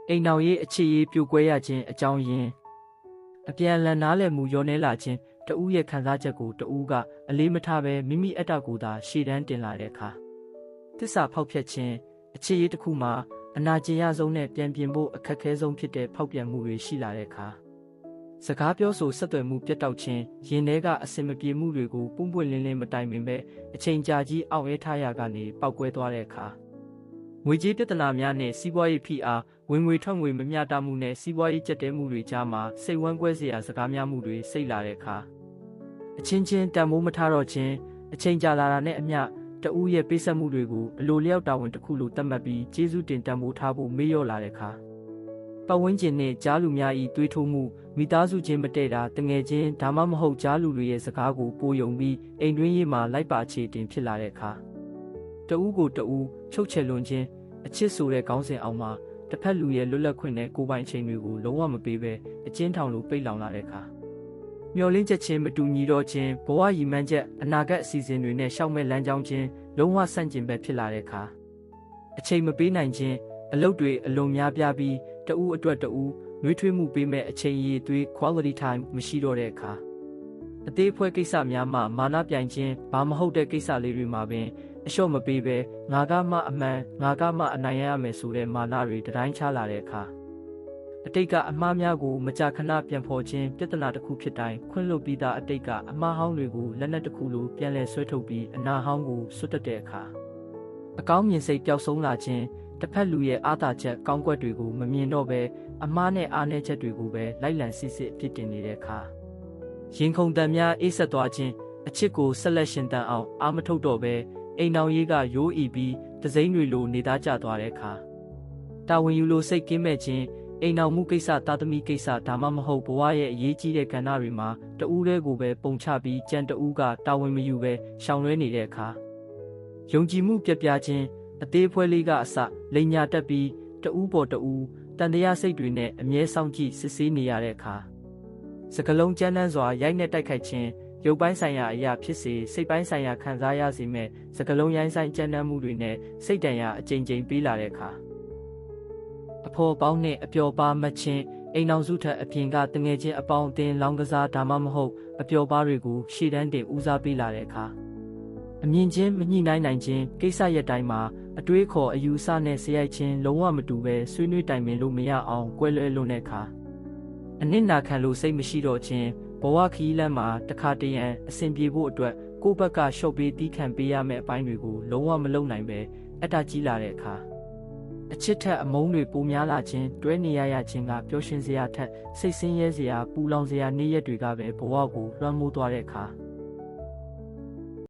အိမ်နောက်ရေးအခြေရေးပြိုကွဲရခြင်းအကြောင်းရင်းအပြန်အလှန်နားလည်မှုရောနေလာခြင်းတဦးရဲ့ခံစားချက်ကိုတဦးကအလေးမထားဘဲမိမိအတ္တကိုသာရှေ့တန်းတင်လာတဲ့အခါသစ္စာဖောက်ဖျက်ခြင်းအခြေရေးတစ်ခုမှာအနာကျင်ရဆုံးနဲ့ပြန်ပြင်ဖို့အခက်ခဲဆုံးဖြစ်တဲ့ဖောက်ပြန်မှုတွေရှိလာတဲ့အခါစကားပြောဆိုဆက်သွယ်မှုပြတ်တောက်ခြင်းရင်ထဲကအစင်မပြေမှုတွေကိုပွန့်ပွန့်လင်းလင်းမတိုင်ပင်ပဲအချိန်ကြာကြီးအောက်ရဲထားရကနေပောက်ကွဲသွားတဲ့အခါငွေကြေးပြဿနာများနဲ့စီးပွားရေးဖိအားဝင်ငွေထွက်ငွေမမျှတမှုနဲ့စီးပွားရေးကျပ်တဲမှုတွေကြားမှာစိတ်ဝမ်းကွဲစရာစကားများမှုတွေစိတ်လာတဲ့အခါအချင်းချင်းတန်မိုးမထားတော့ခြင်းအချိန်ကြာလာတာနဲ့အမျှတဦးရဲ့ပေးဆက်မှုတွေကိုအလိုလျောက်တာဝန်တစ်ခုလိုသတ်မှတ်ပြီးကျေးဇူးတင်တန်ဖိုးထားဖို့မေ့လျော့လာတဲ့အခါပတ်ဝန်းကျင်နဲ့ကြားလူများဤတွေးထိုးမှုမိသားစုချင်းမတည့်တာတငယ်ချင်းဒါမှမဟုတ်ကြားလူတွေရဲ့စကားကိုပိုယုံပြီးအိမ်တွင်းရေးမှာလိုက်ပါအခြေတင်ဖြစ်လာတဲ့အခါတဦးကိုတဦးချုပ်ချယ်လွန်ခြင်းအချစ်ဆိုတဲ့ခေါင်းစဉ်အောက်မှာတစ်ဖက်လူရဲ့လွတ်လပ်ခွင့်နဲ့ကိုယ်ပိုင်အချိန်တွေကိုလုံးဝမပေးဘဲအကျဉ်းထောင်လိုပိတ်လောင်လာတဲ့အခါမျောလင်းချက်ချင်းမတူညီတော့ခြင်းဘဝရည်မှန်းချက်အနာဂတ်အစီအစဉ်တွေနဲ့ရှောက်မဲ့လမ်းကြောင်းချင်းလုံးဝဆန့်ကျင်ဘက်ဖြစ်လာတဲ့အခါအချိန်မပေးနိုင်ခြင်းအလုပ်တွေအလွန်များပြားပြီးတဦးအတွက်တဦးနှွေးထွေးမှုပေးမဲ့အချိန်ရည်သွေး quality time မရှိတော့တဲ့အခါအသေးအဖွဲကိစ္စများမှမာနပြိုင်ခြင်းဘာမဟုတ်တဲ့ကိစ္စလေးတွေမှာပင်အလျှော့မပေးဘဲငါကမှအမှန်ငါကမှအနိုင်ရမယ်ဆိုတဲ့မာနတွေတတိုင်းချလာတဲ့အခါအတိတ်ကအမှားများကိုမကြာခဏပြန်ဖော်ခြင်းပြဿနာတစ်ခုဖြစ်တိုင်းခွင့်လွှတ်ပြီးသားအတိတ်ကအမှားဟောင်းတွေကိုလက်နက်တစ်ခုလိုပြန်လည်ဆွဲထုတ်ပြီးအနာဟောင်းကိုဆွတ်တက်တဲ့အခါအကောင်းမြင်စိတ်ပျောက်ဆုံးလာခြင်းတစ်ဖက်လူရဲ့အားသာချက်ကောင်းကွက်တွေကိုမမြင်တော့ဘဲအမှားနဲ့အားနည်းချက်တွေကိုပဲလိုက်လံစစ်စစ်အပြစ်တင်နေတဲ့အခါရင်ခုန်တန်များအေးဆက်သွားခြင်းအချစ်ကိုဆက်လက်ရှင်သန်အောင်အာမထုတ်တော့ဘဲအိမ်တော်ရေးကရိုးအီပြီးတစိမ့်တွေလိုနေသားကျသွားတဲ့အခါတာဝန်ယူလို့စိတ်ကင်းမဲ့ခြင်းအိမ်တော်မှုကိစ္စတာသမီကိစ္စဒါမှမဟုတ်ဘဝရဲ့အရေးကြီးတဲ့ကဏ္ဍတွေမှာတဦးတည်းကိုပဲပုံချပြီးကြံတဦးကတာဝန်မယူပဲရှောင်လွှဲနေတဲ့အခါယုံကြည်မှုပြတ်ပြားခြင်းအသေးအဖွဲလေးကအစလိန်ညာတက်ပြီးတဦးပေါ်တဦးတန်တရားစိတ်တွေနဲ့အမြဲဆောင်ကြည့်စစ်ဆေးနေရတဲ့အခါစကလုံးကြမ်းတမ်းစွာရိုက်နှက်တိုက်ခိုက်ခြင်းရုပ်ပိုင်းဆိုင်ရာအရာဖြစ်စေစိတ်ပိုင်းဆိုင်ရာခံစားရစေမဲ့စကလုံးရိုင်းဆိုင်ကြမ်းတမ်းမှုတွေနဲ့စိတ်တန်ရာအကြိမ်ကြိမ်ပေးလာတဲ့အခါအဖော်ပေါင်းနဲ့အပျော်ပါမချင်းအိမ်အောင်စုထက်အပြင်ကတငယ်ချင်းအပေါင်းအသင်းလောင်းကစားဒါမှမဟုတ်အပျော်ပါတွေကိုရှေ့တန်းတင်ဦးစားပေးလာတဲ့အခါအမြင်ချင်းမညှိနှိုင်းနိုင်ခြင်းကိစ္စရက်တိုင်းမှာအတွေးခေါ်အယူအဆနဲ့စရိုက်ချင်းလုံးဝမတူပဲဆွေးနွေးတိုင်ပင်လို့မရအောင်ကွဲလွဲလွန်းတဲ့အခါအနစ်နာခံလို့စိတ်မရှိတော့ခြင်းဘဝခီးလမ်းမှာတခါတရံအဆင်ပြေဖို့အတွက်ကိုယ့်ဘက်ကရှော့ပေးတီးခံပေးရမယ့်အပိုင်းတွေကိုလုံးဝမလုပ်နိုင်ပဲအတ္တကြီးလာတဲ့အခါအချစ်ထက်အမုန်းတွေပိုများလာခြင်းတွဲနေရခြင်းကပျော်ရွှင်စရာထက်စိတ်ဆင်းရဲစရာပူလောင်စရာနေ့ရက်တွေကပဲဘဝကိုလွှမ်းမိုးသွားတဲ့အခါ